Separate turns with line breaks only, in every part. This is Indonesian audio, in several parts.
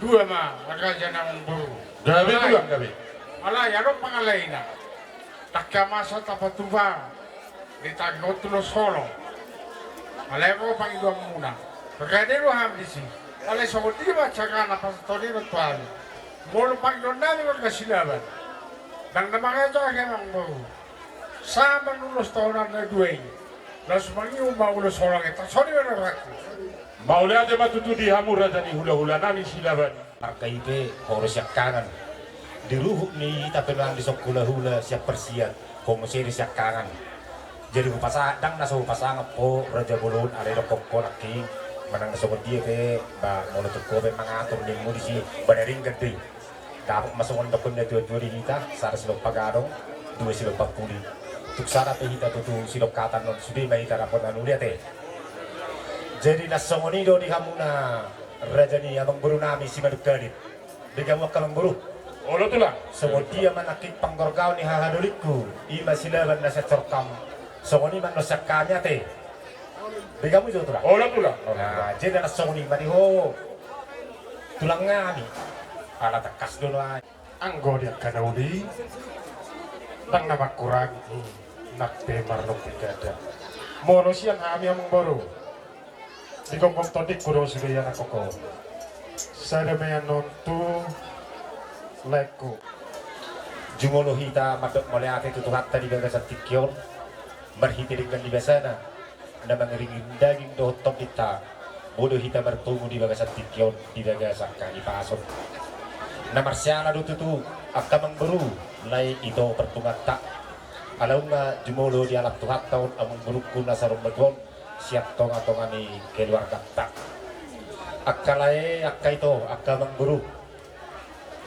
dua mah raja nang buru.
Gabi tulang gabi.
Ala ya ro pangalaina. Takya masa tapatuba. Ditagot tulo solo. Ala ko pangidong muna. Pagkade ro hamdisi. Ala so di ba tsaka na pastori ro tuan. Molo pangidong nami ko kasilaban. Nang namanya to kaya nang buru. Sama nulos tahunan na duwe. Lalu mangi ulos orang itu. Sorry benar aku.
Maule aja matutu di hamura dan hula-hula nami silaban.
Arkaipe harus siap kanan. Di ruhuk nih tapi memang di sok hula-hula siap persiat. Komusiri siap kanan. Jadi pasadang na so pasang po Raja Bulun ada rokok laki. Manang na sokot dia ke ba monutuk ko pe mangatur ning mo di si banaring gede. Dapat masuk untuk kunda tujuh kita sar silok pagarong dua silok pakuli. Tuk sara pe hita tutu silok katan non sudi mai tara pon anu dia te. Jadi nasongonido di hamuna raja ni abang buru nami si madukadit. Digamu kamang buru.
Olo tulang.
Semua dia manakit panggorgau ni hahaduliku. Ima silaban na sa torkam. Songoni man no sakanya te. Digamu itu tulang.
Olo tulang.
Nah, jadi nasongoni maniho. Tulang ngami. Ala takas dulu ay.
Anggo dia kanaudi. Tang nama kurang. Nakte marno pigada. Moro siang kami among baru. Di kongkong todik kuro sudah yan ako ko. Sada may nontu leko.
Jumolo hita madok mole ate tutuhat tadi gaga sa tikyon. Marhiti dengan di basana. Na mangiringin daging dohotong kita. Bodo hita bertunggu di baga sa tikyon. Di baga sa kanipasok. Na marsyala do tutu. Akka mangburu. Lai ito pertungat tak. Alam nga jumolo di alap tuhat taon among buruku na sa rumbagon. Siap tonga-tonga ni keluarga tak. Akka lae, akka ito, akka mangburu.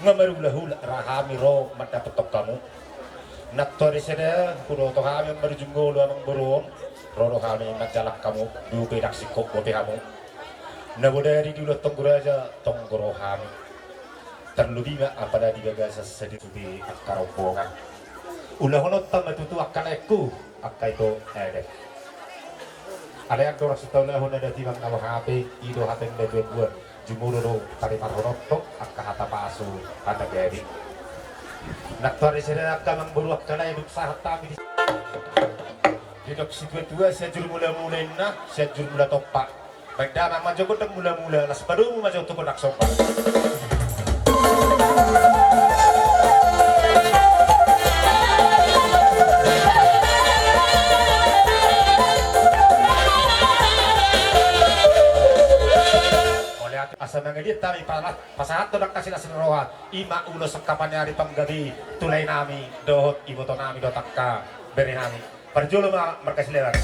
Ngamarulahu rahami ro madapatok kamu. Naktori sada kudo to kami marjunggolo amang burung. Roro kami majalak kamu du bedak sikok bote kamu. Nabodari dulu tongguraja tonggoro kami. Terlebih apa dah digagasa sedikit di akka rombongan. Ulah honot tamatutu akka leku, akka itu edek. Ada yang dorang setahun lahun ada timbang nama HP itu HP yang dua buat jumuro do tari parhorotok akka hata pasu hata gadi nak tari saya akka memburu akka na hidup sahat kami hidup si dua saya juru mula nah saya juru mula topak baik dah mama jogo dan mula las baru maju untuk nak sopan. Asa nangalit kami pasahat to nakasila sinroha ima ulo sakapan hari panggabi tulay nami dohot iboto nami dotakka beri nami perjulo ma markasileran.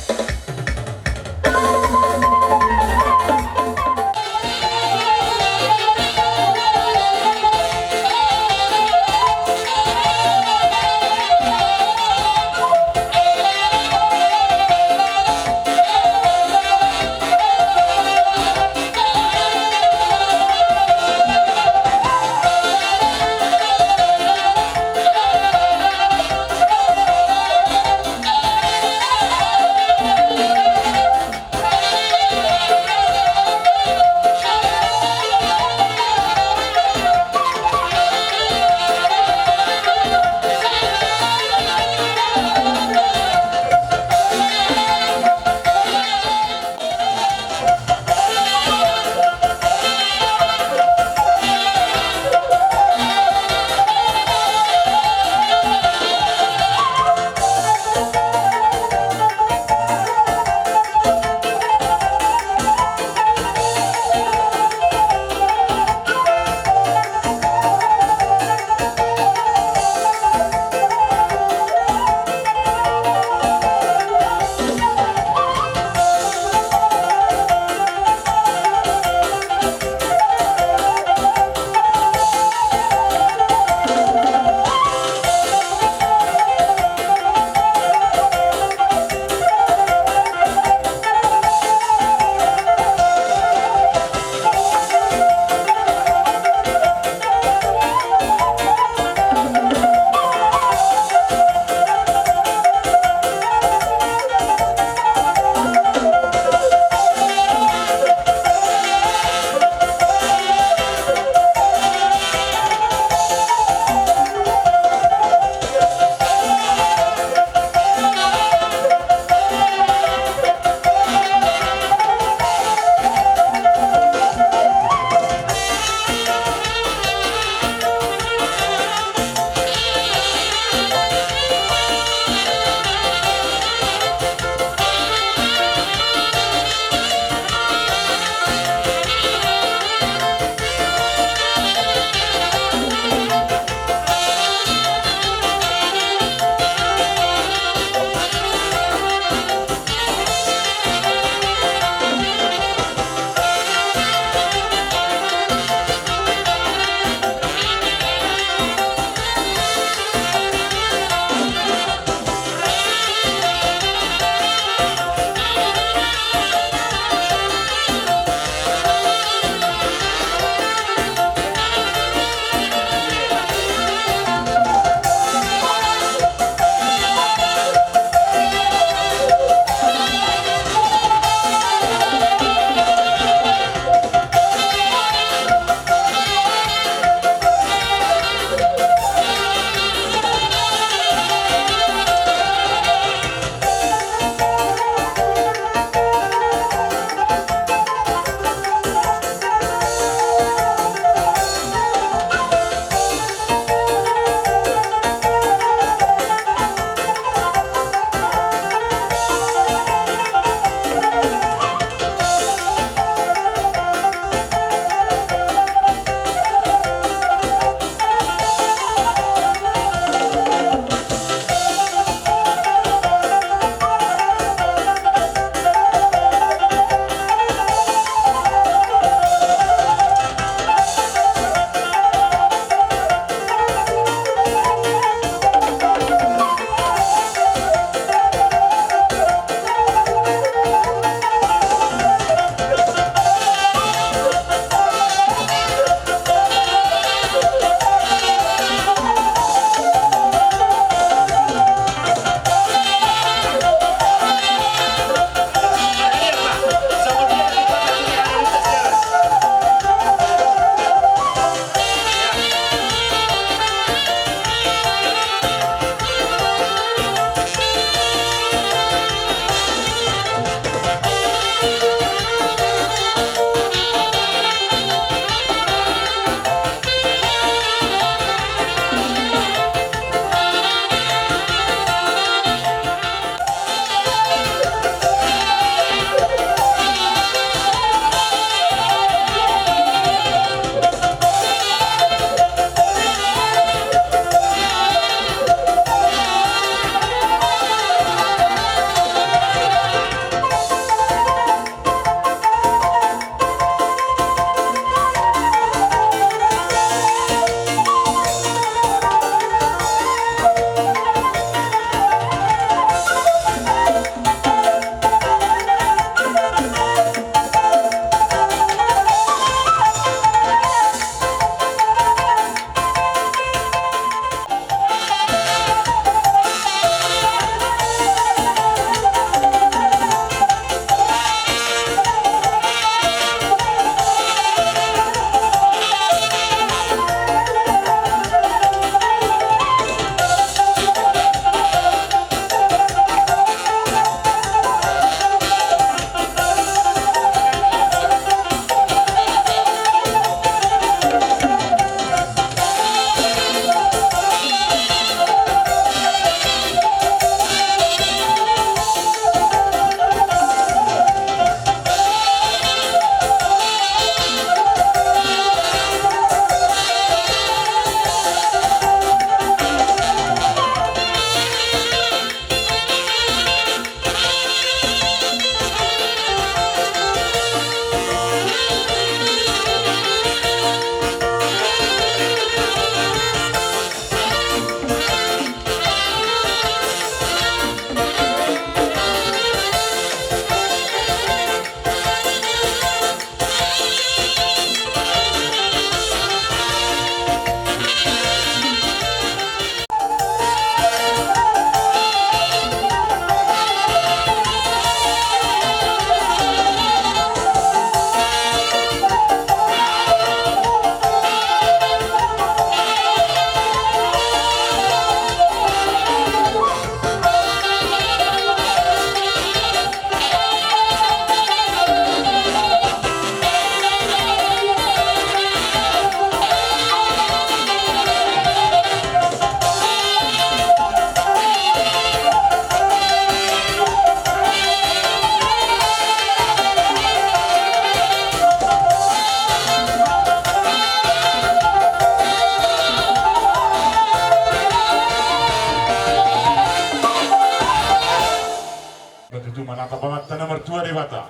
bata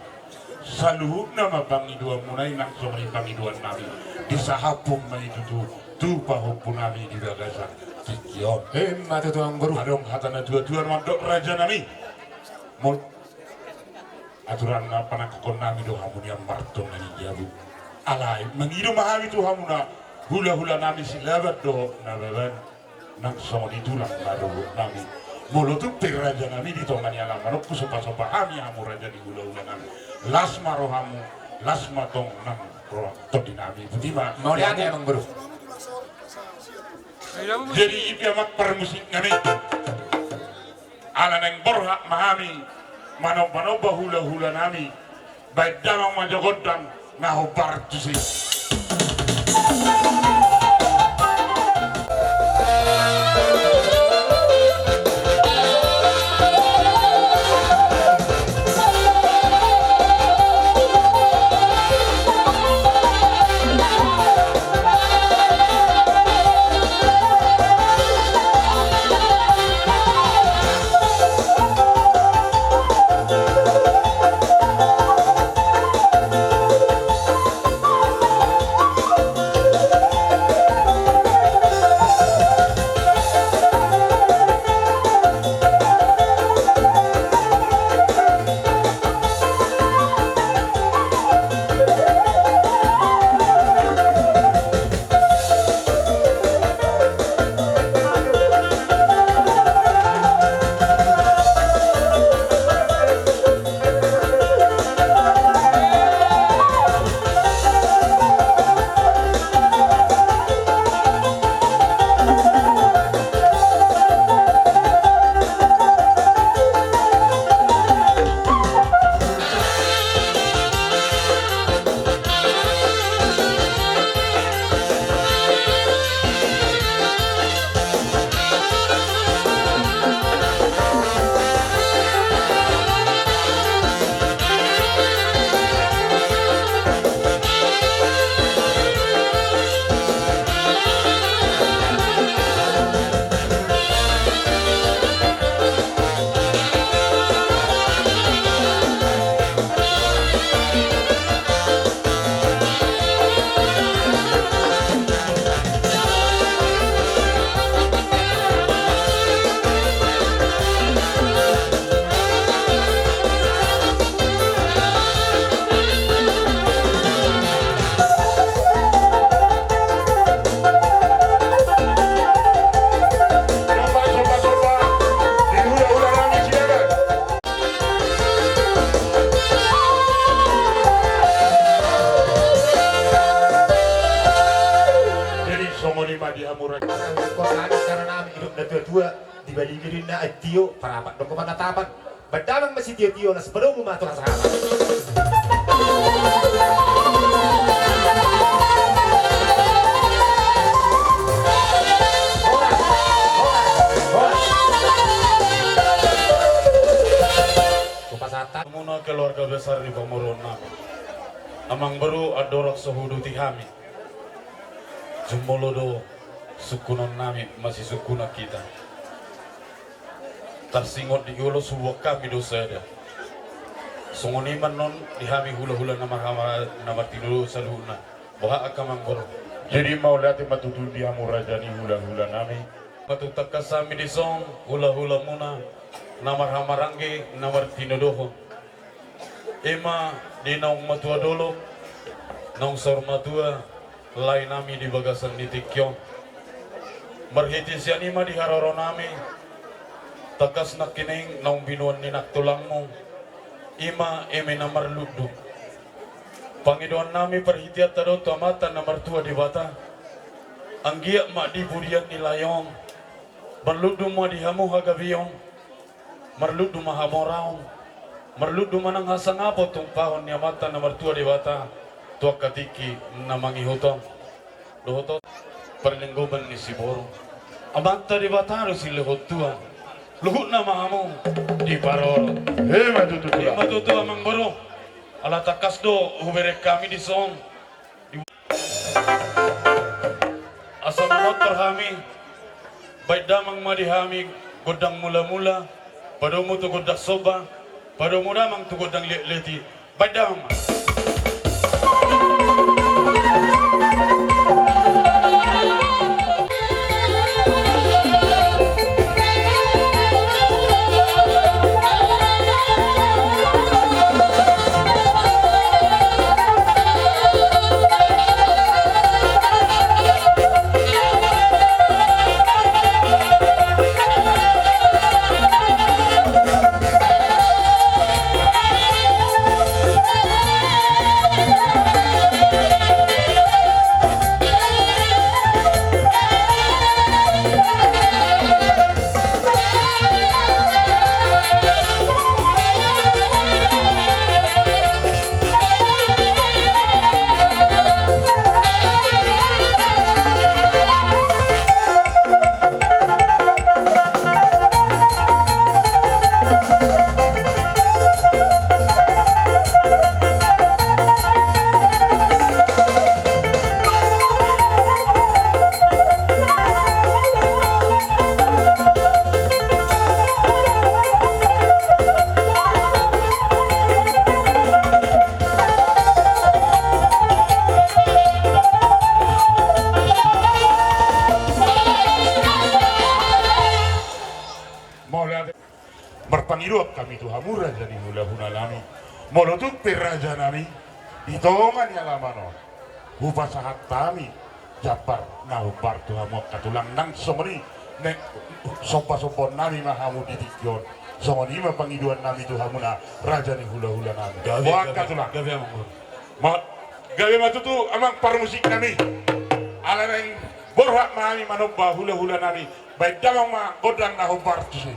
saluhut nama pangiduan munai nang somri pangiduan nami disahapum mai tu pahupun nami di bagasan tikion
Matu tuang guru.
adong hatana dua-dua mandok raja nami mul aturan apa nak kon nami do hamun yang martong nani jabu alai mengidu mahami tu hamuna hula-hula nami silabat do nababan nang songo di tulang nado nami mulu tu raja nami di tongan yang amarok kusopa-sopa hami hamu raja di hula-hula nami lasma rohamu lasma tong nang roh todi nami butima
Mau lihat ya Bang Guru.
jadi ipiamak permusik nami ala neng borhak mahami manoba hula-hula nami baik damang majogodan ngaho bartusi
Tio parapat dong kemana tapat badalang masih tio nas sebelum rumah tuh sahabat kupasatan
muna keluarga besar di Pamorona nami amang baru adorak sehudu tihami jumolodo sukunan nami masih sukuna kita tarsingot di ulo subuh kami dosa ada songoni manon dihami hula-hula nama tinulu saluna bahwa akamang boro jadi mau lihat matutu di amurajani hula-hula nami matutak kasami di song hula-hula muna nama hamarangge nama tinudoho ema di naung matua dolo naung sor matua lain nami di bagasan di tikyon marhiti sianima di haroro nami takas na kining naung binuan ni naktulang mo ima eme na marludu Pangiduan nami perhitiat tado tuamata na martua di bata anggia mak di burian ni layong marludu ma di hamu hagaviyong marludu ma hamoraong marludu manang hasang apo tumpahon ni amata na martua di bata tuak katiki na mangihutong dohotot perlingguban ni Siboro amata di bata harus ilihot tua luhut na mahamu di paroro matutu amang baro ala takas do huberek kami di song asal motor kami baik damang madihami godang mula-mula padomu tu godak soba pada muna mang tugod ng leti badang berpangiruap kami tu hamura jadi hula-hula nami molotuk raja nami ditongan ya lamano hupa sahat kami japar nahubar tu hamu katulang nang somoni nek sopa-sopa nami mahamu ditikyon somoni ma pangiduan nami tu hamuna raja ni hula-hula nami buat katulang gawe matutu amang parmusik nami ala nang borhak mami manobba hula-hula nami baik damang ma godang nahubar tu si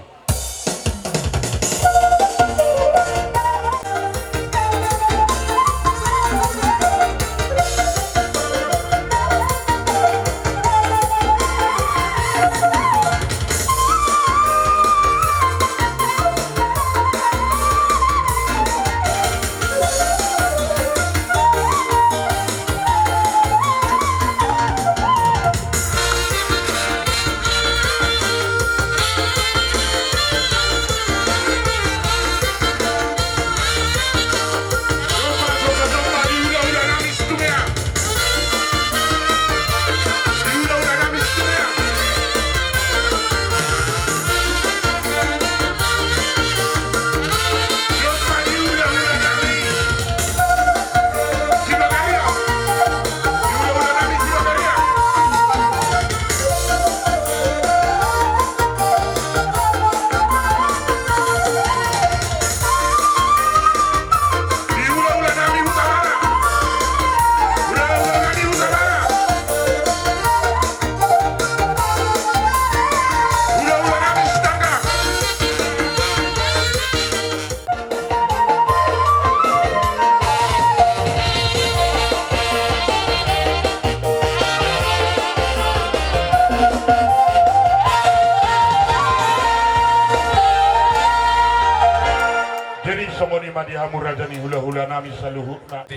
somoni madi hamu raja ni hula-hula nami saluhukna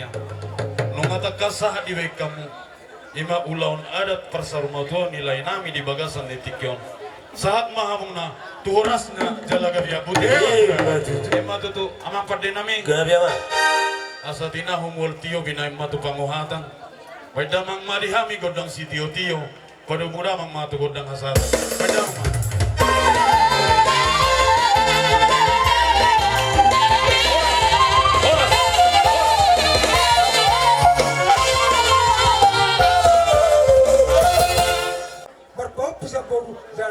nungata kasah di baik kamu ima ulaun adat persarumatuan nilai nami di bagasan netikyon saat mahamuna tuhorasna jalaga via putih ima tutu amang pade nami asatina humul tio binay matu panguhatan baidamang madi hami godang si tio-tio pada mura mang matu godang hasara baidamang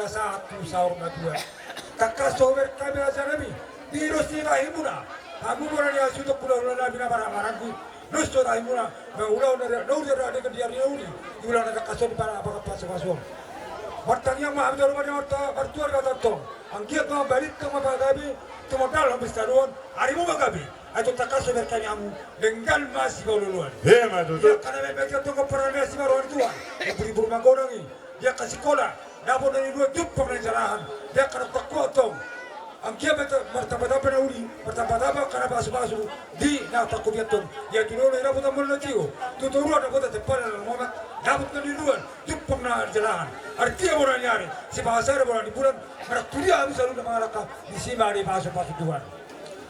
satu sahur dua kakak sober kami aja nabi virus ini himuna kamu bukan yang sudah pulau nabi nama ramaranku nusto himuna ulau nara ada kediar naudi ulau nara kasih para apa pasang bertanya mah ambil rumah yang bertuar kata tong angkiat mah balik ke mah bagabi cuma dalam besarun harimu bagabi atau kakak sober kami amu dengan masih gololuan karena mereka tuh keperan masih baru tua ibu-ibu rumah goreng ini dia kasih sekolah dapur dari dua tuh pembelajaran dia karena terkotong angkia bertambah-tambah nauli bertambah-tambah karena basuh-basuh di nata kubiatun dia dulu ni dapat tambah lagi tuturu ada kota tepat dalam moment dapat dari dua tuh pembelajaran artinya orang nyari si bahasa orang di bulan mereka tulia habis lalu mengalahkan di sini ada basuh-basuh dua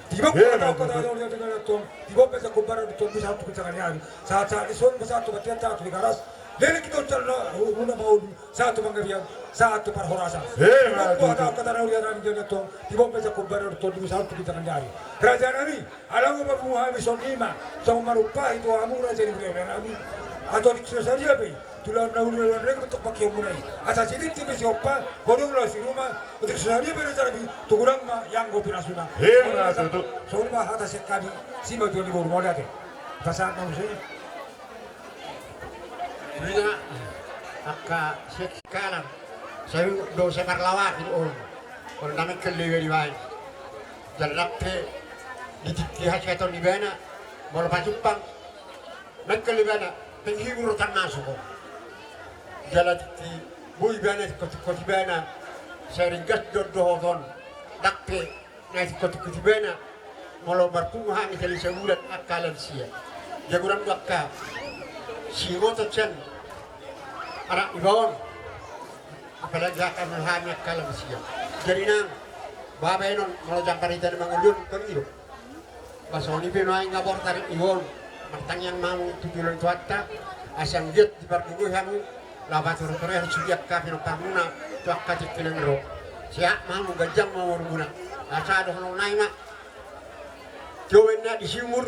Tiba ko na ko na ulit na to. Tiba pa sa kumpara dito bisa ko sa kanya. Sa ison sa to batia ta to garas. Lele kito chalna una baul sa to mangabiyan sa to par horasa. Ko ada ka na ulit na dito to. Tiba pa sa kumpara dito bisa ko sa kanya. Raja nami alam mo ba buhay mi sonima sa marupa ito amura jadi nami. Ato di saria be. Tulang na ulit na rin to pakyo muna. Asa sidit ti si oppa kodong lo si ruma. Utik saria be sa bi tukurang ma yang go pinasuna. Soalnya mah atas sekali si mau jual di bawah modal deh. Pasal tahu sih.
Bila akka sekarang saya do sekar lawat di on. Kalau nama kelihatan di bayi. Jalan ke di hasil itu di mana. Bola pacupang. Nak kelihatan penghibur kan masuk. Jalan di bui bana koti bana. Saya ringkas dohon. Dakte nasi koti bana. Kalau berpunga hami kali sebulan akalan sia. Jaguran wakka. Singoto chen. Anak ibon. Apalagi akan hami akalan sia. Jadi nang babay non kalau jangkar itu mangulun kan iyo. Basoni pinoy ngabor tarik ibon. Martang yang mau tujuan tuatta. Asang jet di berpunga hamu. Labatur harus siap kafir pamuna. Tuakka cikinan ro. Siap mau gajang mau rubuna. Asa ada hono naima. Jowennya di simur,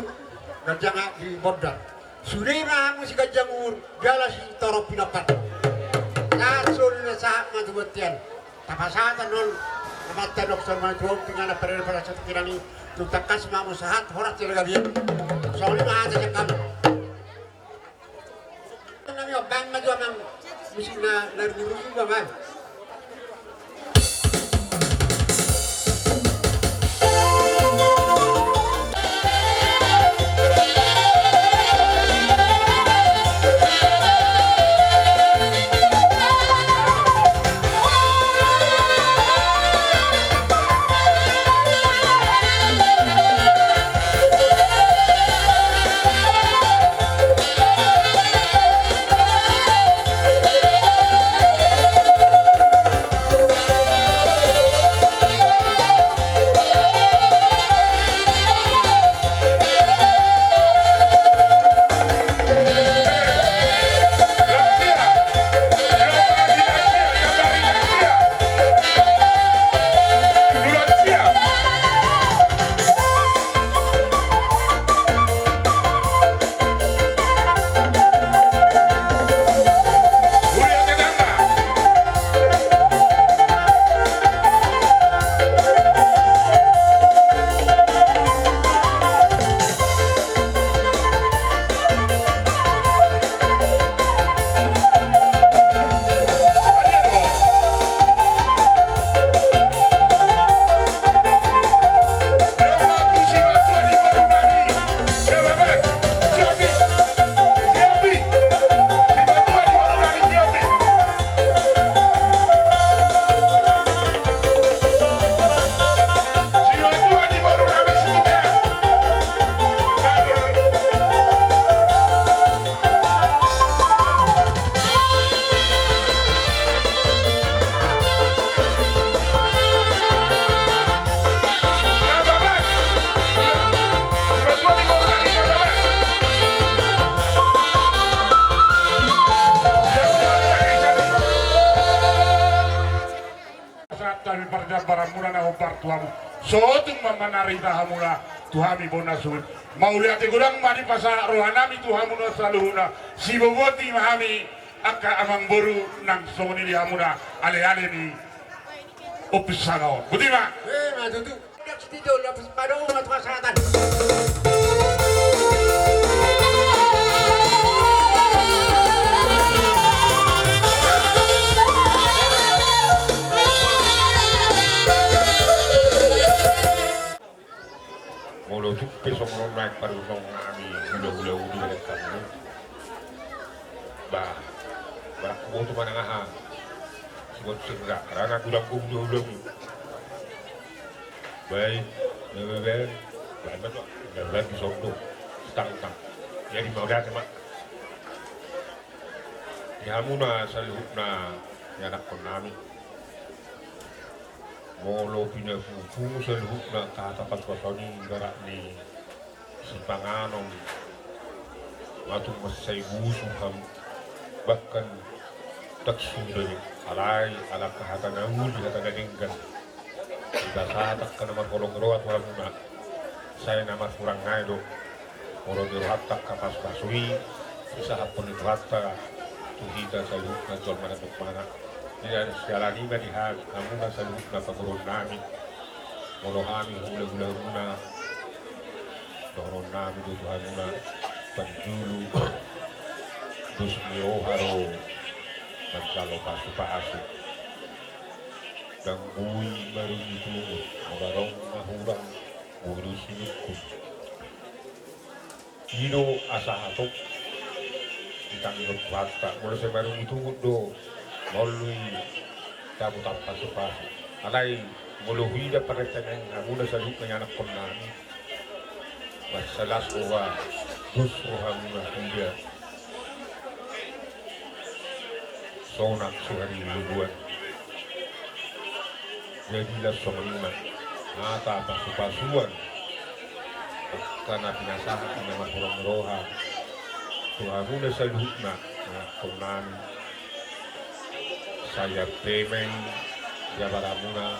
gajah di bodar. Sudah mah si gajah umur, galas si toro pinapat. Langsung saat maju betian. Tapasatan non, mata dokter maju tinggal perel pada satu kirani. Tutakas mamu sahat horat tidak dia. Soalnya mah ada cakap. Nami obang maju amang, mesti na guru juga mah.
Sotung memanari tahamula tuhami bonasun. Mau lihat gudang mari pasar rohanami tuhamuna saluhuna. Si boboti mahami akka amang boru nang songoni dihamuna ale-ale ni opisagaon. Butima.
Maju tu. Dak situ lapis padong matu selatan.
Mulu tu besok mau naik pada gunung kami hula-hula udi dekat kami. Bah aku tu mana ngah. Sebab segera kerana gudang hula-hula ni. Baik, baik, macam lagi sondo, tang. Jadi mau dah cuma. Ya muna selalu na ya nak konami.
molo pinafufu sa luhuk na katapat ko sa garak ni si Panganom matung masay buso ham bahkan taksuda ni alay alak kahatan na huli hatan na dinggan satak ka naman kolong roat wala muna saya naman kurang ngaido molo dirohatak kapas basui isa hapon ni hatta tuhita sa luhuk na jol manapok mana Yan siya lagi malihat, namun nasa loob na pagkaroon namin. Molo kami hula-hula muna. Doon namin duduhan muna. Panjulu. Dus miyoharo. Nagsalo paso-paso. Dangguy marun ito. Mabarong mahurang. Uro sinip ko. Ino asahatok. Itang inot bata. Mula sa marun ito do. Maului tabu tappa supasi alai mulu huida paretangan amuna saluk kanya anak konami masalas owa dus ohamuna huida sonak suhari lubuan jadilah somanima mata pasupasuan karena pinasahan nama kurang roha tuhamuna salukna konami saya pemeng Jabaramuna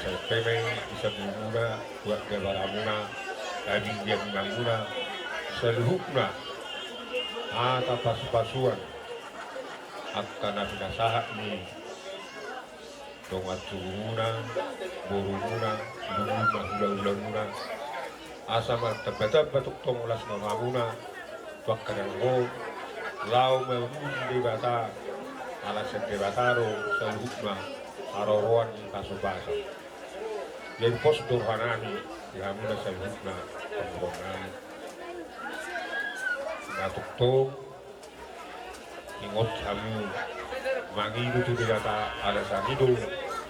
saya pemeng bisa muna buat Jabaramuna tadi dia muna seluhukna atau pasu-pasuan akan binasaha ni dongat turuna borumuna lumuna hula-hulamuna asam tebetab batuk tongulas mamamuna bakal yang lau memundi bata alas bataro sa hukma aroroan paso-paso. Jadi pos durhanani dihamuna sa hukma pangronani. Natuktong ingot hamu mangidu tu data alasan itu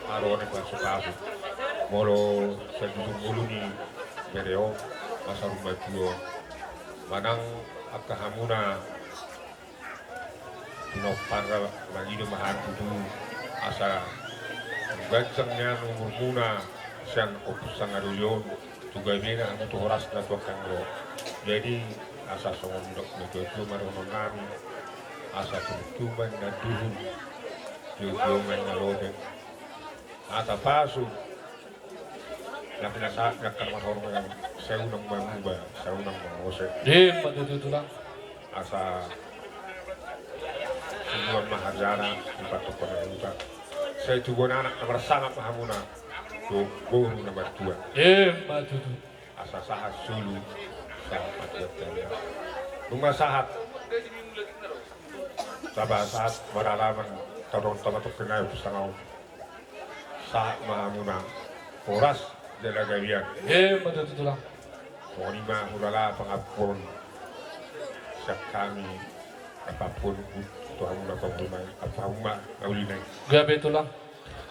aroroan paso-paso. Molo sa mulu ni bereo masa rumah tuo manang akahamuna para magido mahantu tu asa gancangnya nomor muna siang opusang adulion juga bina anu tu horas na tu kangro jadi asa songon dok itu maronon nami asa tuman na duhun yuman na lode asa pasu na pinasa na karmahorma sa unang mamuba sa unang mangose
Matutulang.
asa Tuan Mahajana empat tokoh yang saya tuan anak nomor sangat mahamuna tu guru nomor 2
Matutu.
asa sahat sulu sahat matanya rumah sahat sabah sahat beralaman tarong tamatuk kenal pusangau sahat mahamuna oras jelagawian
Matutulang.
monima hulala pangapun siap kami apapun Tuhan melakukan rumah apa rumah naulinai
Gabe tulang.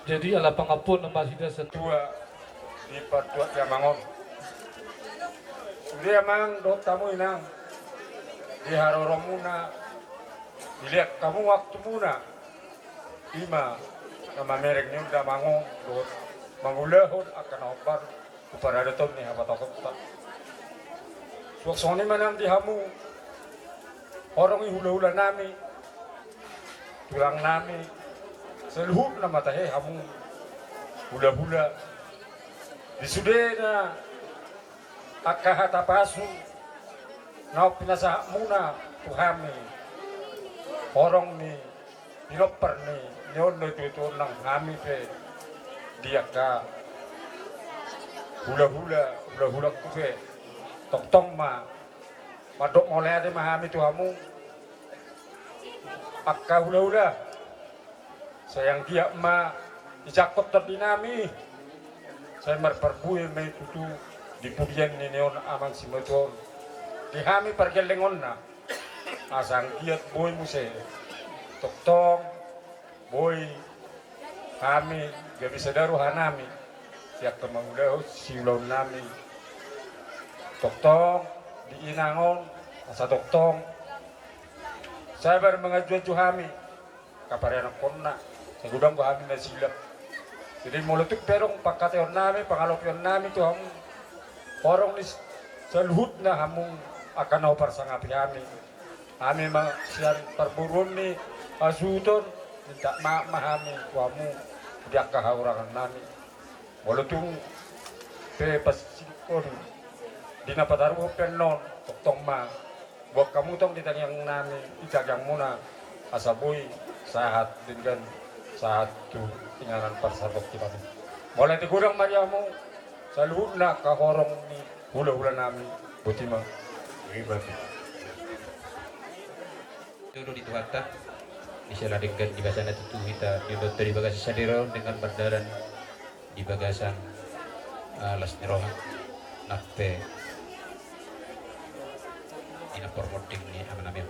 Jadi ala pangapun na masida sa
Tua di patuat Yamangon. Dia mang do tamu inang di haroro muna dilihat kamu waktu muna lima nama merek ni udah mangung do mangulehon akan obar kepada datom ni apa takut tak. Suasana mana di hamu orang hula-hula nami tulang nami seluhuk na matahe hamu hula-hula disude na akahata pasu na pinasa muna tuhami orang ni piloper ni nyon itu nang kami pe dia ka hula-hula kupe tong ma padok mulai ada mahami tuhamu akka hula-hula sayang dia ma ijakot terdinami saya merperbuih me tutu di pudian ni neon amang simeton dihami pergelengon na asang giat boy muse toktong boy kami gak bisa daruh hanami siap kemangudah silon nami toktong di inangon asa toktong saya baru mengajuan juhami kapare anak konna saya gudang kami na silap
Jadi mulutik perong pagkateon namin, pangalokyon namin to hamong orong ni sa luhut na hamong akan opar sa ngapi kami. Kami siyan parburun ni asudon, tidak mahami kuamu diak kahaurangan namin. Mulutung pepasikon dinapataru penon toktong ma buat kamu tong ditangyang namin itagyang muna asaboy sahat dengan saat tu tinggalan parsabok kita ni. Mulai digurang mariamu sa luhut na kahorong ni hula-hula namin buti ma. Ibati.
Dulu di Tuhatta bisa dengan di bahasan itu kita di dokter di bagasi sadero dengan berdaran di bagasan las nerohan nakte ina pormoting ni amanamim.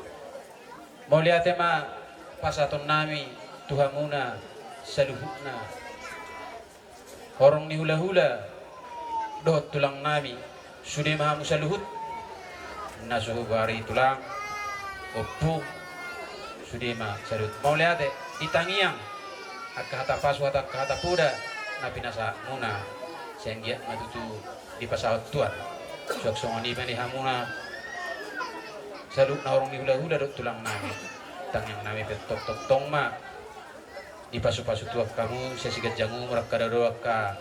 Mau lihat tema pasaton nami tuhamuna saluhutna horong ni hula-hula dot tulang nami sudah mahamu saluhut nasuhu bari tulang opu sudema sarut mau lihat ditangiang akata pasu akata puda napi nasa muna senggia matutu di pasawat tuan sok songoni bani hamuna salut na orang ni hula-hula dot tulang nami tangyang nami petok tok tong ma di pasu-pasu tuak kamu sesigat jangu merak kada doa ka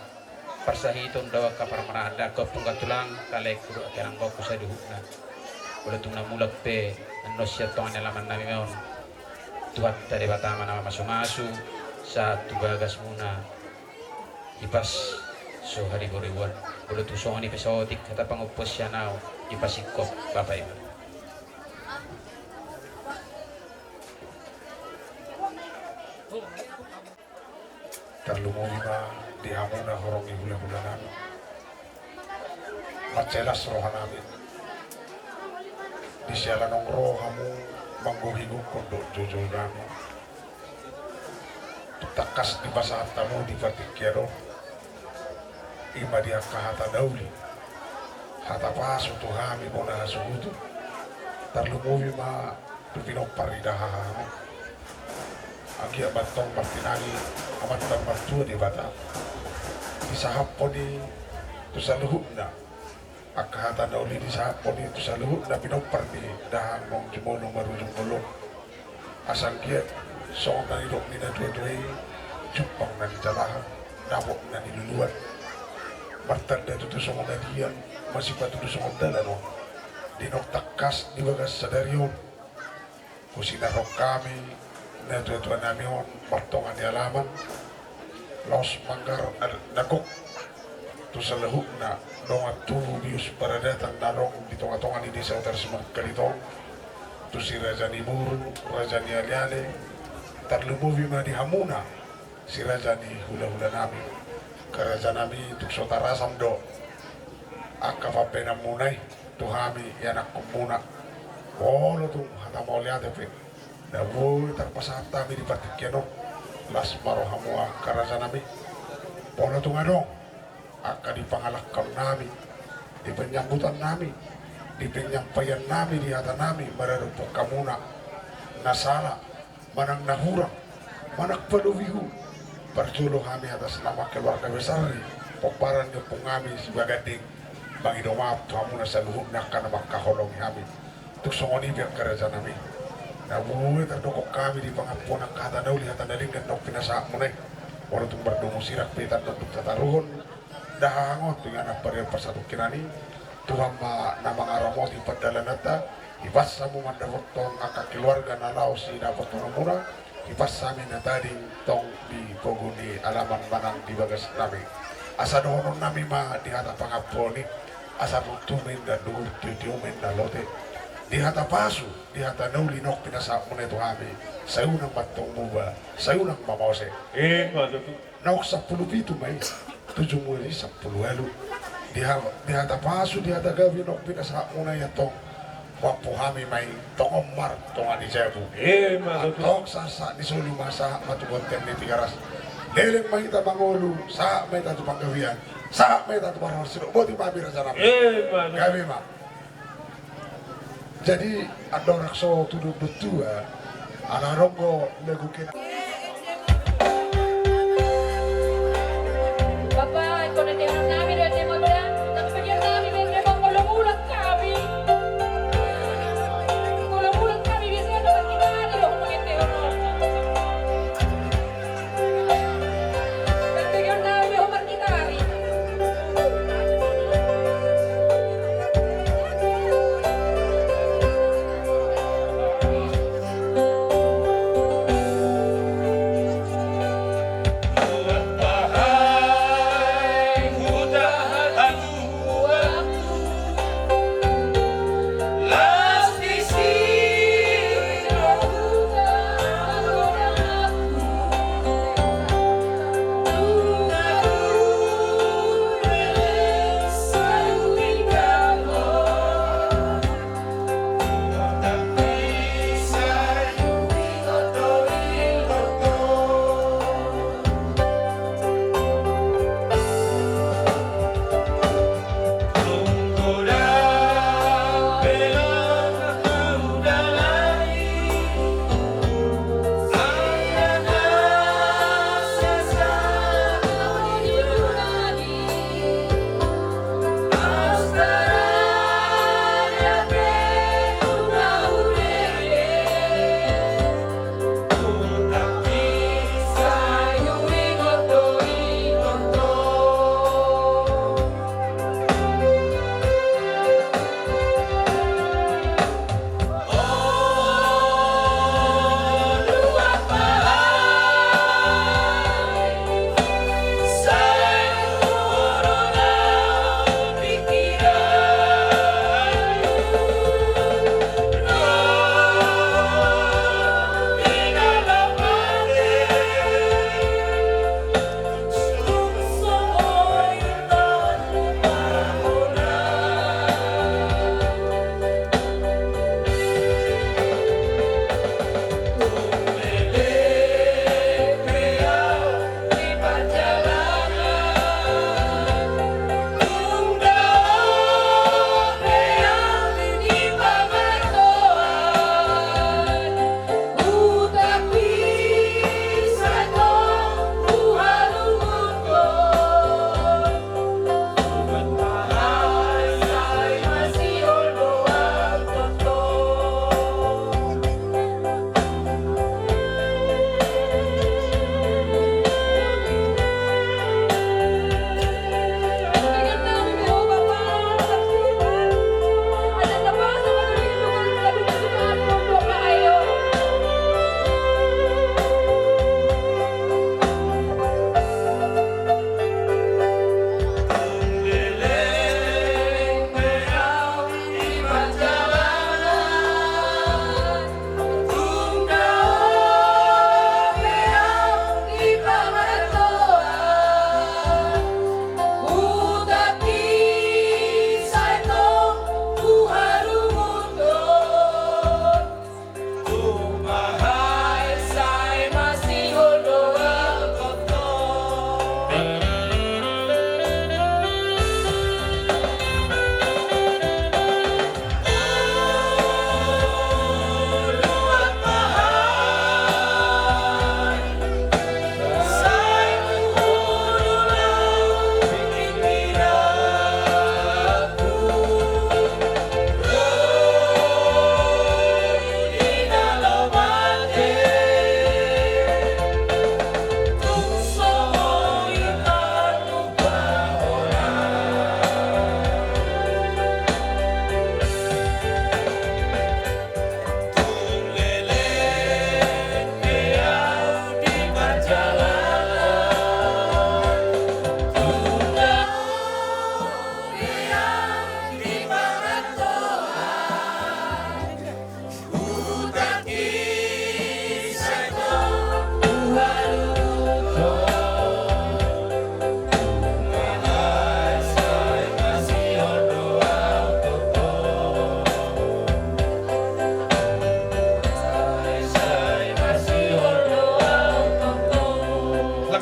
parsahiton doa ka parmarada ka pungga tulang kalek kuru akerang kau kusaduhna ulah tungna mulak pe anosya tong alaman nami meon tuat dari batama nama masu-masu saat tubagas muna ipas so hari boriwan ulah tu soni pesotik kata pangupos yanau ipasikop bapak ibu
terlumuna di hamuna horong hula-hula namin macelas roha namin di sialanong rohamu mangguhigu kondo jojo namin takas di basatamu di patikyaro ima dia kahata dauli hata pasu tuhami mona hasuhutu terlumuvi ma tupinoparidahamu agia batong partinani amat tambatua di bata disahaponi tu saluhutna akahata dauli disahaponi tu saluhutna pinopar di dahang mong jumono marujung golong asang kia song na nilok nina dua-duai jupang na di jalahan nabok na niluluan martanda tu song na diyan masih patu tu song dalano dinok takas di bagas sadarion kusina rok kami na dua-dua nami on partongan di alaman los manggar nagok tu salahuk na dongat tu bius para datang narong di tonga-tonga di desa utar semak kalitong tu si Raja ni Buru, Raja ni Aliale terlumuvi ma di hamuna si Raja ni hula-hula nami ke Raja nami tu sota rasam do akka papena munai tu hami yanak kumuna bolo tu hata mau lihat pe Dawu terpasat kami di Patikyano las marohamua karaja nami pola tungadong akan dipangalakkan nami di penyambutan nami di penyampaian nami di hata nami mararupok kamuna nasala manang nahurang manak paluvihu perjulu kami atas nama keluarga besar poparan nyepung kami sebagai ding bagi doa kamu nasaluhuk nakkan makaholong kami untuk songoni biar karaja nami nabuhi terdokok kami di pangapunan kata dauli hata daling dan dok pinasak munay walau tung berdomu sirak pitan untuk tataruhun dahangot dengan apa real persatu kirani Tuhan ma nama ngaramoti padalan nata ibas samu mandawot tong akak keluarga nalau si dapat murah ibas sami na tadi tong di poguni alaman manang di bagas nami asa dohonon nami ma di hata pangaponi asa rutumin dan duhur tiumin na lote di hata pasu, di hata nauli nok pinasak mo na ito kami sa unang batong muba, sa unang mamose nok sa pulupito may tujung muli sa puluelo di hata pasu, di hata gabi nok pinasak mo na itong wapo kami may tongomar tonga di jebu tok sa di suli masa matugonten di tigaras leleng mahita mangolu sa may tatu panggawian sa may tatu parasino boti mabira sa namin gabi ma jadi ada rakso tuduh betua ala rongo lagu kena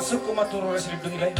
suku maturo resilip dengilai.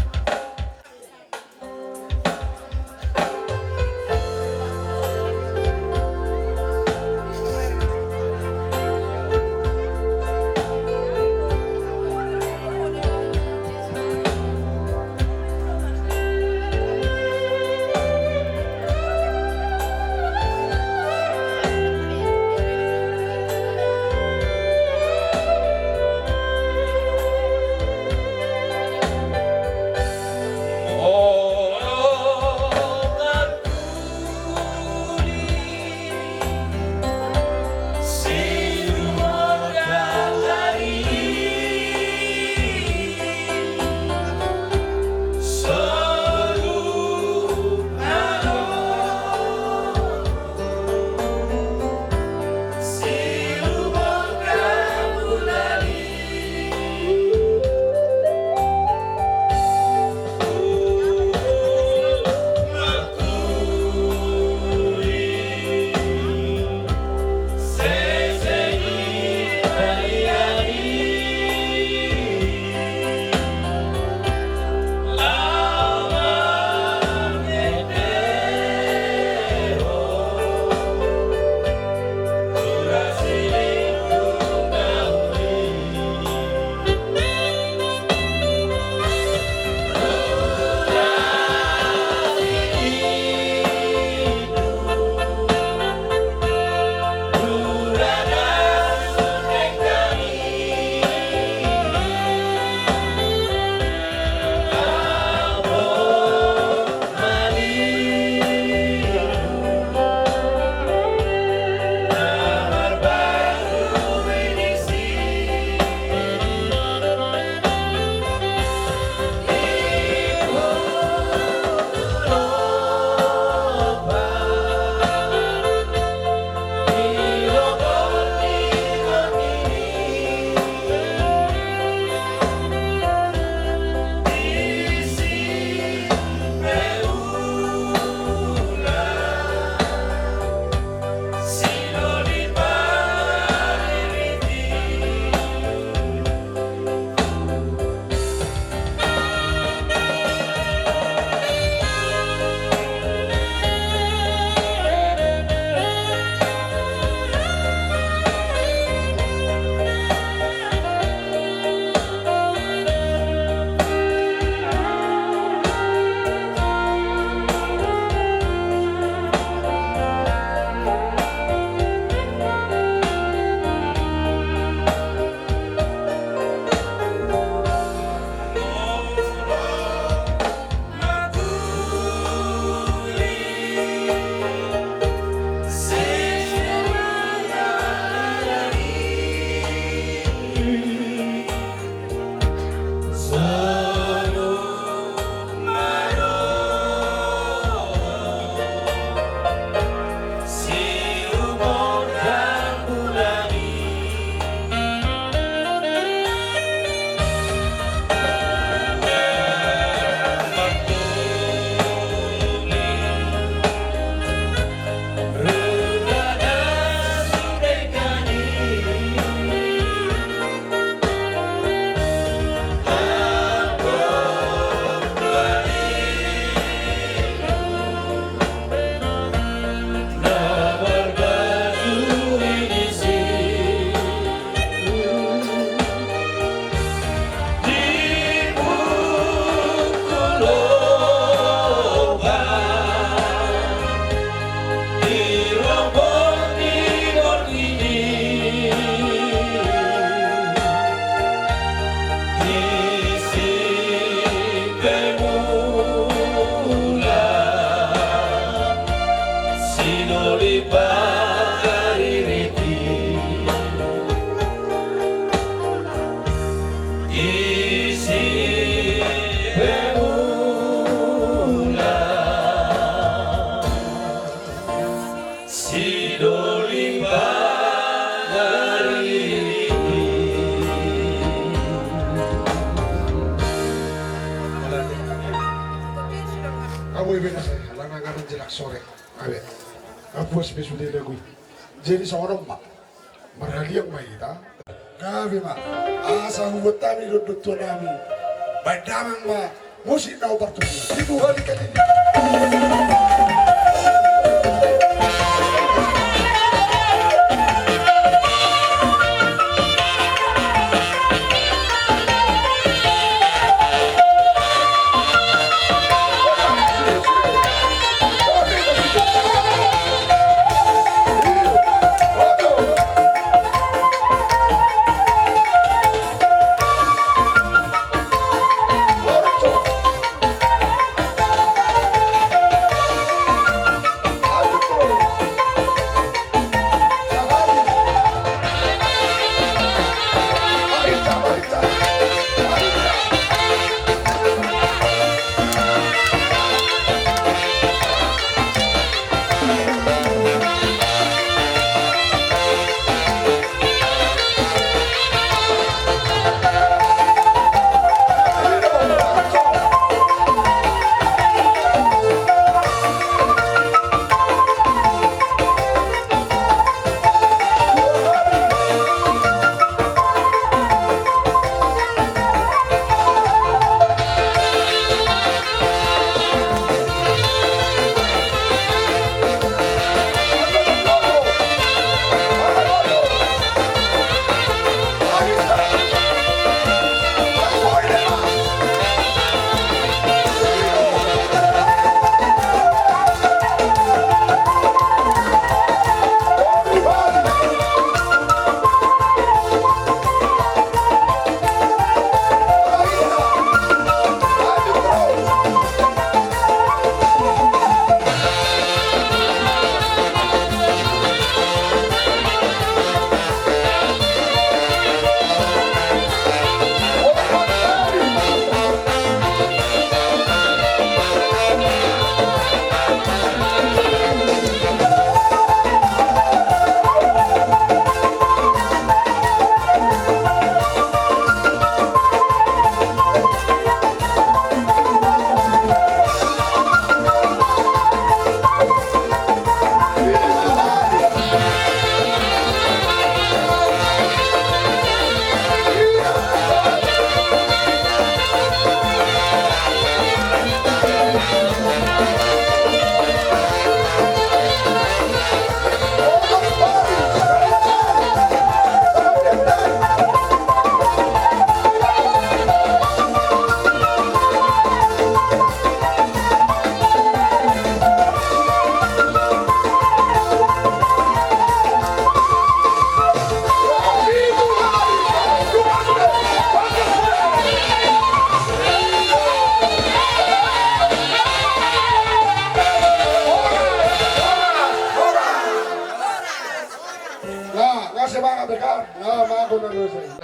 sore. Abe. Apos besude lagui. Jadi seorang mak. Marhali yang mai ta. Gabe mak. Asa hubut tami do nami. Bandamang ma musik na oportunity. Itu hal kali.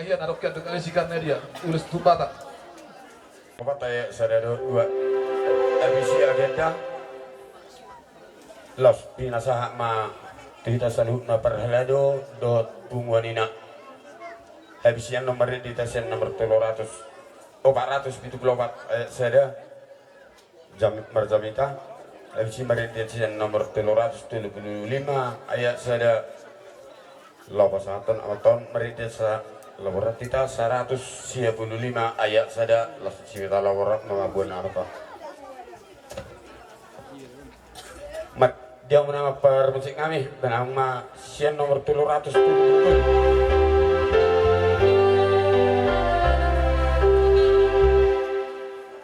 Ahian arokkan dengan isikannya dia, ulis tumpata.
Apa tanya sadado dua edisi agenda los pinasaha ma kita salut na perhelado dot bungwanina edisi nomor di tesen nomor 474 sada jam marjamita edisi di nomor 375 ayat sada Lapasan aton meridesa laborat kita 155 ayat sada lasita laborat mengabuan apa mat dia menama permusik kami benama sian nomor 370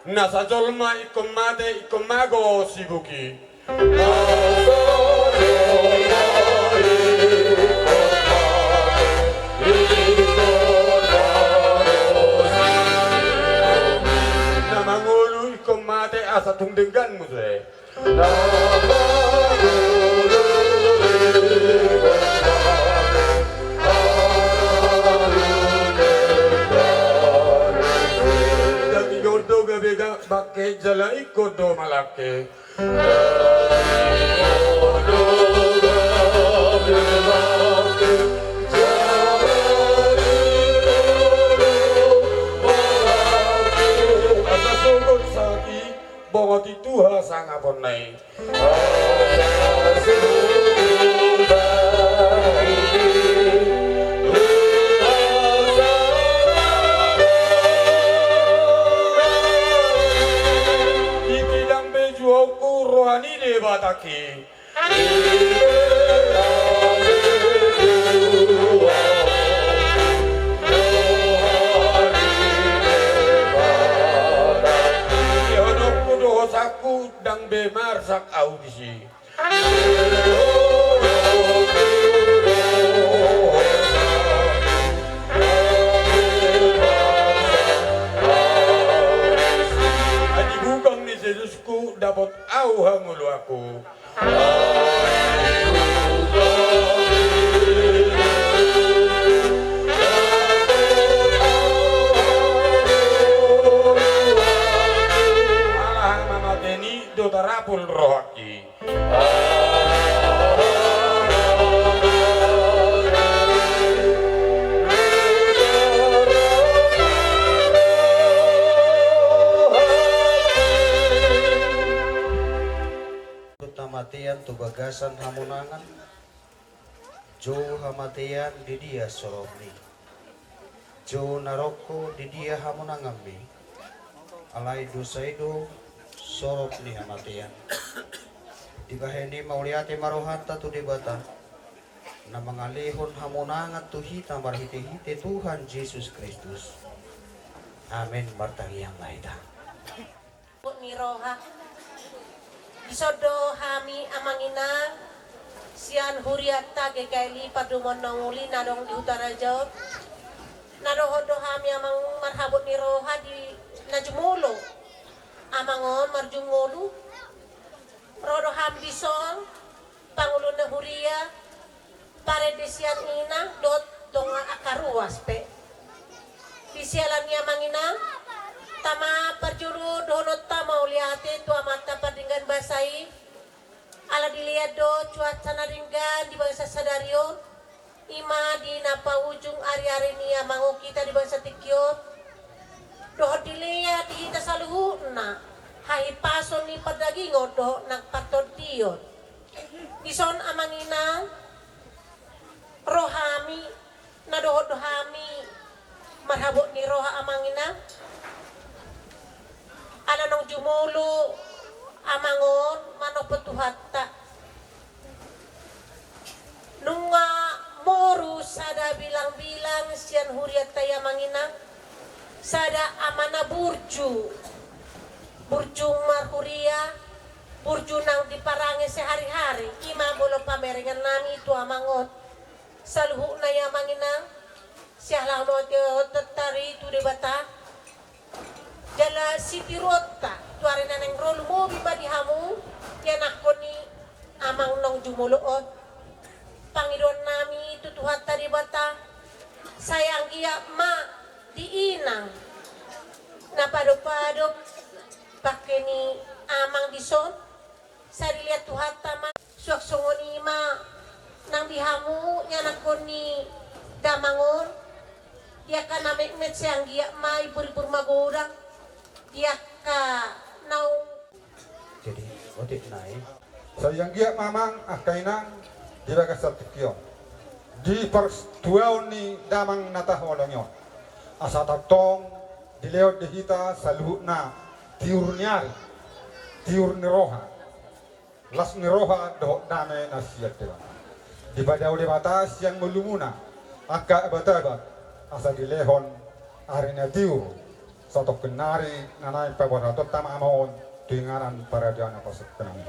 nasa jolma ikom mate ikom mago sibuki Namangulu ikom mate asa tungdengan musre. Dati gordo gabega bakke jala ikodo malake. Bongot itu sang apon nai. bataki. Yonokku dosaku dang bemar sak audisi. Yesusku dapat au hangulu aku. Allah mamateni do tarapul rohaki.
Hamatian tu bagasan hamunangan Jo hamatian di dia sorobni Jo naroko di dia hamunangan mi Alai dosaido sorobni hamatian Dibaheni mauliati marohata tu dibata Na mengalihun hamunangan tu hita marhite-hite Tuhan Yesus Kristus Amin martangiang laita
Niroha Isodo hami amangina sian huriata gekaili padumon nonguli nadong di utara Jawa nadohodo hami amang marhabut niroha di najumulo amangon marjungolu rodo ham bison pangulo na huria pare desian ina dot donga akaruas pe disialan amangina tama perjuru donot tama uliate tua mata padinggan basai ala dilihat do cuaca naringgan di bangsa sadario ima di napa ujung ari-ari nia mangu kita di bangsa tikyo doh dilihat di hita saluhuna hai pason ni padagi ngodo nak patot diot dison amangina rohami nadoh dohami marhabut ni roha amangina ana nong jumulu amangon mano petuhatta nunga moru sada bilang-bilang sian huriat taya mangina sada amana burju marhuria burju nang diparangi sehari-hari ima bolo pameringan nami itu amangot saluhu na ya mangina sialah no tetari tu debata jala siti rota tuare naneng rolu mobi badi hamu yanakoni amang nong jumuluot pangidon nami tutuhat tadi bata sayang iya ma diinang napadop-padop pakai ni amang dison sari lihat tuhat tama suak songoni ma nang dihamu yanakoni damangon ya kan namek-met sayang iya ma ibur-ibur magorang dia ka nau
Jadi odik naik
sayang giat mamang akainang di bagasat tikyo di perstuaon ni damang natah walonyo asatong di leot di hita saluhna tiur niroha las niroha do dame nasiat dewa di badau de batas yang melumuna akka bataba asa di lehon arena tiur satu kenari nanai pabaratot tama amon dengaran para diana pasuk kenang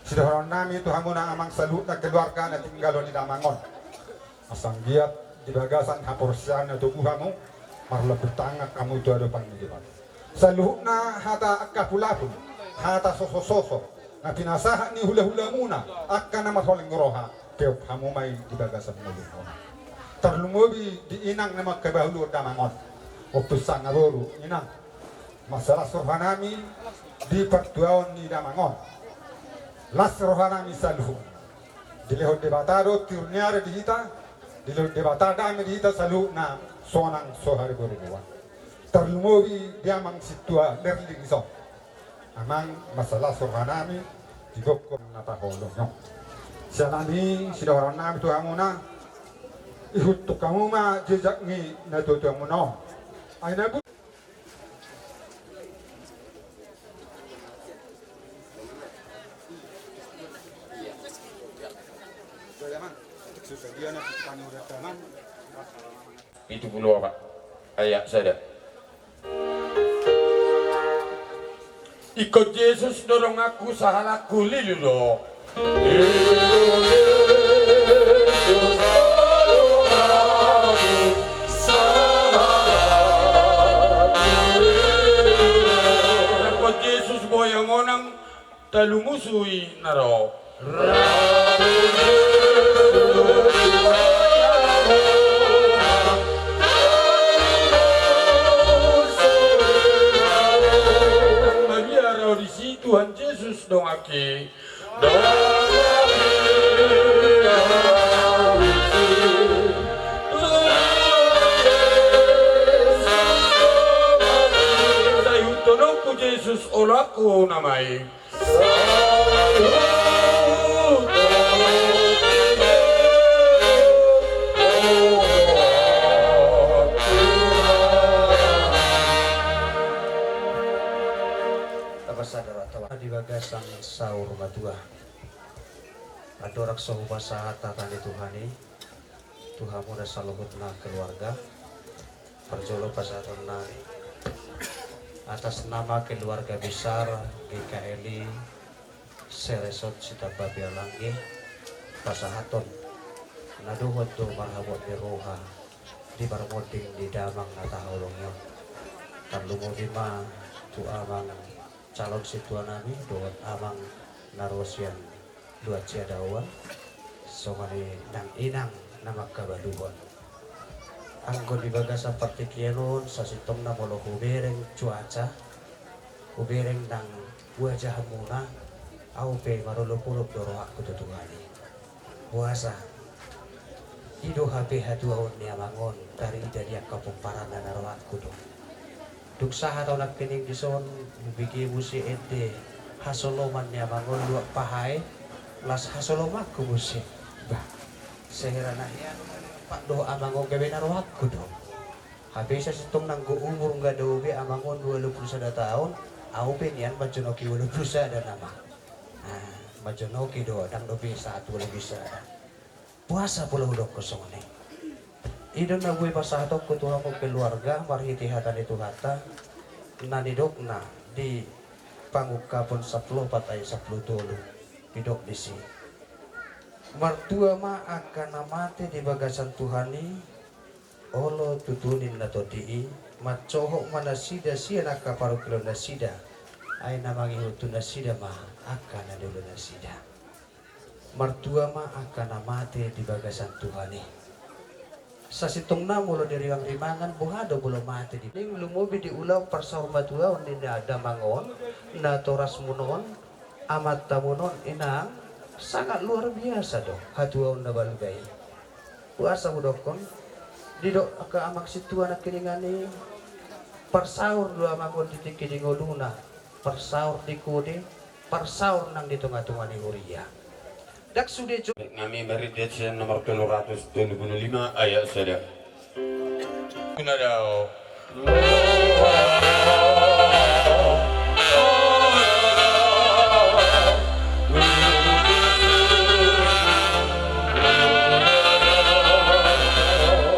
sudah nami itu hamuna amang salut na keluarga na tinggal di damangon asang giat di bagasan haporsian na tubuhamu marla betangak kamu itu ada panggilan salut na hata akapulapun hata soso na pinasaha ni hula-hula muna akka na matholing roha keop hamu may di bagasan mo terlumubi di inang na magkabahulur damangon Optusan naboru inang masalah rohanami di pertuaon ni damangon las rohanami saluh dilehot debatado turniare di hita dilehot debatada me di hita saluh na sonang sohari boribuan terlumobi diamang situa lerli iso amang masalah rohanami di gokko nataholo no sianani sidoranami tu amuna ihut tu kamu ma jejak ni na tu amuno Aina bu
puluh apa? Ayat saya. Ikut Yesus dorong aku sahalaku lilu lo. Ikut Yesus boyang onang talungusui naro. Tuhan Yesus dong aki sayu tolongku Yesus olaku namai
di bagasan saur matua adorak sohuba sahata tani Tuhani Tuhan muda saluhutna keluarga perjolo pasatona atas nama keluarga besar GKLI Seresot Sita Babialangi pasahaton naduhot do marhabot di roha di barmoding di damang natahulongyo tarlungo lima tu amang calon situanami doon amang narosyan dua ciadawan songani nang inang nama kabaduan anggo di bagasa partikianon sasitong na molo hubereng cuaca hubereng nang wajah muna aupe marulupulup doroak kututuhani puasa ido HP haduaon ni amangon dari jadi kapumparan na naroak kudo duksaha tau nak pining dison bigi musi ente hasoloman nya mangon dua pahai las hasolomak ku musi bah seherana ya pak do amangon gawe naroak kudo habis situng nanggo umur enggak dobe amangon 21 tahun au penian majonoki 21 ada nama nah majonoki do dang do bisa atu bisa puasa pula udah kosong nih idon na gue pasahatok ko tuha ko keluarga marhiti hatan itu hata nanidokna di pangukapon 10 patay 10 tulu pidok disi martua ma akan namate di bagasan Tuhani olo tutunin na todii macohok manasida siya nakaparukilo nasida ay namangi hutu nasida ma akan nadulu nasida martua ma akan namate di bagasan Tuhani sa sitong na mulo di rimangan buhado bulo mati di ning lumubi di ulaw parsahurmatua ni ada mangon na toras munon amat tamunon inang sangat luar biasa dong hatuaw na balugay puasa hudokon didok ke amak situa na kiningani parsaur dua mangon di tikidingoluna parsaur di kode parsaur nang di tunga-tunga ni Uria dak sudah
kami meridiat nomor 225 ayat saya. Kunadao.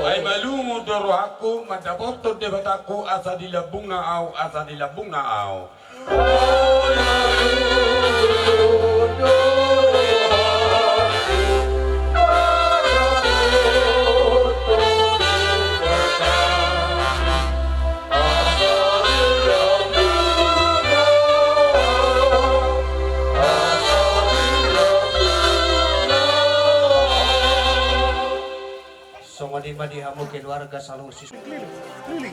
Ay malungo doro aku madaboto debat aku asa dilabung na au asa dilabung na au.
Di madihamu keluarga selalu keliling.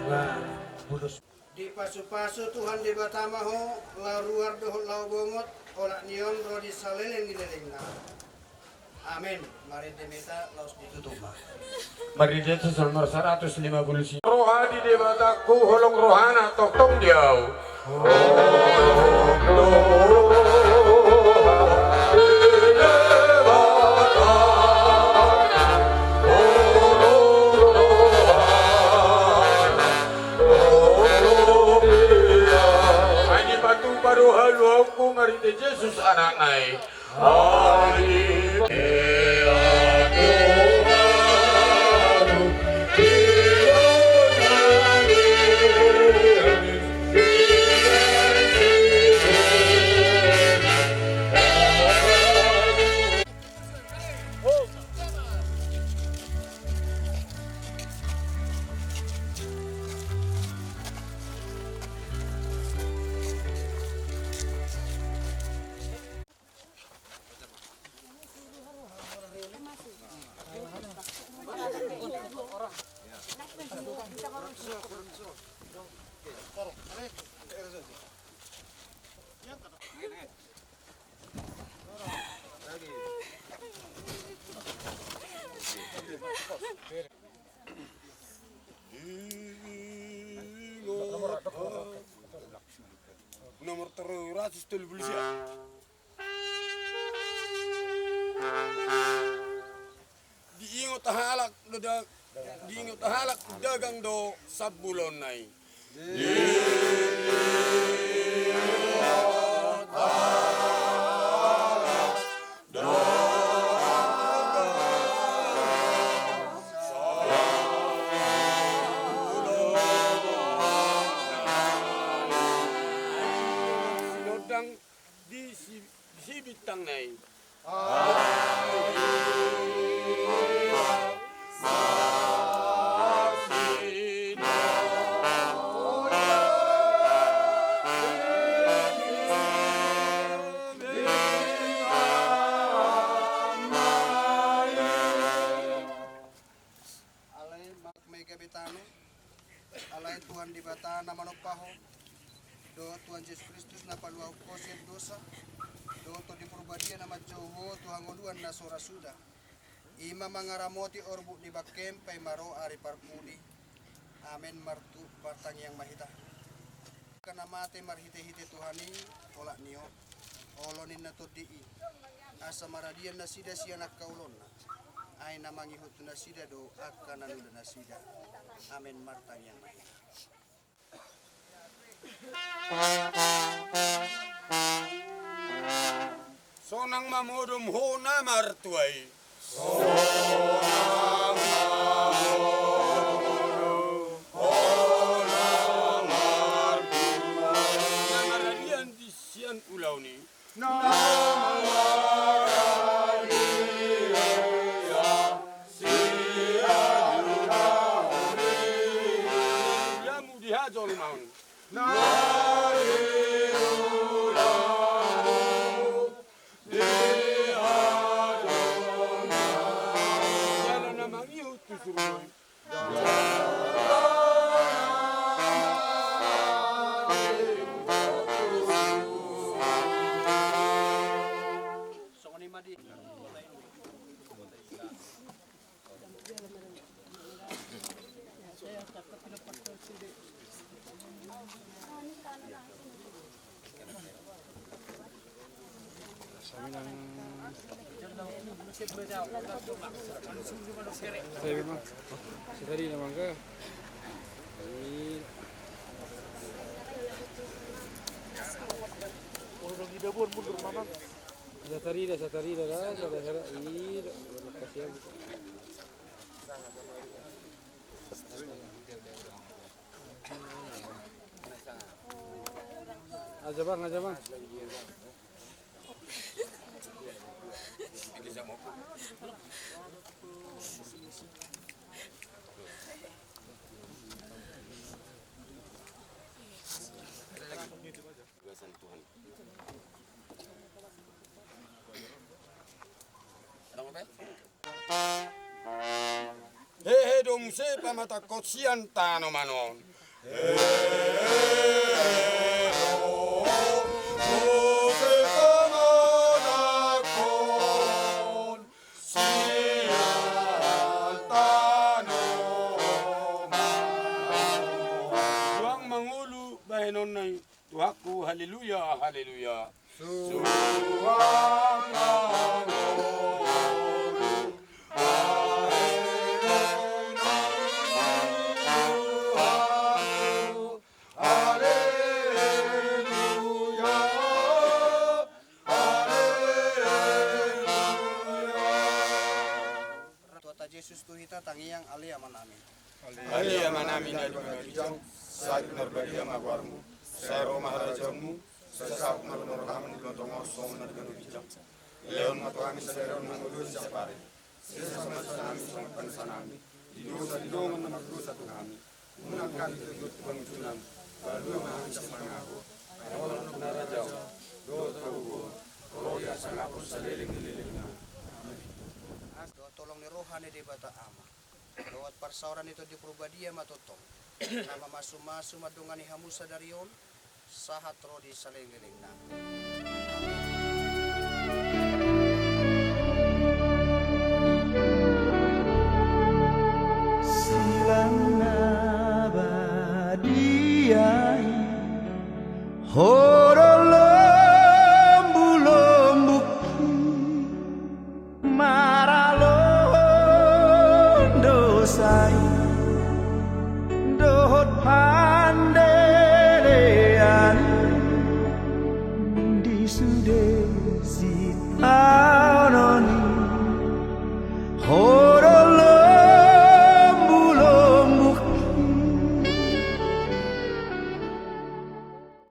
Nah, budus.
Di pasu-pasu Tuhan di batamaho, laruar dohot lau bongot, onak nion rodi saleleng gilelengna. Amin. Mari demeta laus ditutup.
Mari dia nomor 150. Rohani di mataku holong rohana tong jauh. Ani batu baru halu aku mari Yesus anak naik.
Nomor terus polisi. Diingot halak dagang do sabulon nai. Di bintang nai. Alay Tuhan di bata na manopaho. Do Tuhan Yesus Kristus na paluaw ko siya dosa. Do to di perbadian na madjoho Tuhan ngoduan na sora suda. Ima mangaramoti orbu di bakem pay maro ari parpudi. Amen martu batang yang mahita. Kana mate marhite-hite Tuhani tolak niyo. Olonin na to dii. Asa maradian na sida siya nakaulon na. Ay namangihot na sida do akan nanu na sida. Amen martang yang mahita. Sonang mamodum ho na martuay. Sonang mamodum ho na martuay. Namaradian di sian ulau ni. Yamu dihajol maun.
Saya memang sekali nama ke. Orang di dapur mundur mana? Satari dah lah, ini kasihan. Aja bang.
Hehe dong
se pamata kosian tano manon. Tuang mangulu bahenon nai tuaku haleluya haleluya. Suang mangulu
Yesus Tuhita tangiang alia manami.
Alia manami na dijang saat narbadia magwarmu. Sero maharajamu sesap narmarhamu lotongor som na dijang. Leon matuami sero nangulu sapare. Sesama sanami sangkan sanami. Didosa didongan na magdosa kami. Munangkan tergut pangtunan. Baru mahan sapangako. Ayawan narajau. Do tahu. Roya sangapo saliling-liling na.
Tolong ni rohani di bata ama. Lewat persauran itu di Purbadia matotong. Nama masu-masu madungani hamusa darion. Sahat rodi saling-liling na.
Silang nabadiai horo lembu-lembuk maralon dosai dohot